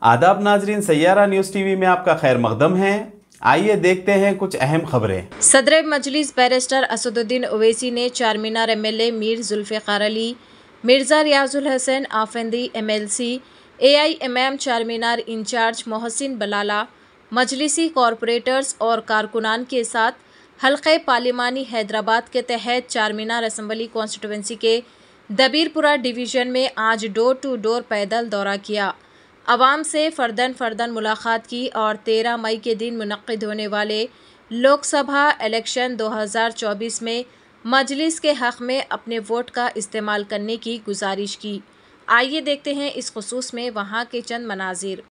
आदाब नाजरीन, Saiyaara news TV में आपका खैर मकदम है। आइए देखते हैं कुछ अहम खबरें। सदर मजलिस बैरिस्टर असदुद्दीन ओवैसी ने Charminar MLA Mir Zulfiqar Ali, Mirza Riyazul Hasan Afandi MLC, AIMIM Charminar incharge Mohsin Balala, मजलिसी कॉरपोरेटर्स और कारकुनान के साथ हल्क़े पार्लिमानी हैदराबाद के तहत चारमीनार असम्बली कॉन्स्टिट्यूंसी के दबीरपुरा डिवीज़न में आज डोर टू डोर पैदल दौरा किया, आवाम से फ़र्दन मुलाकात की और 13 मई के दिन मुनक्किद होने वाले लोकसभा इलेक्शन 2024 में मजलिस के हक़ में अपने वोट का इस्तेमाल करने की गुजारिश की। आइए देखते हैं इस खुसूस में वहाँ के चंद मनाजिर।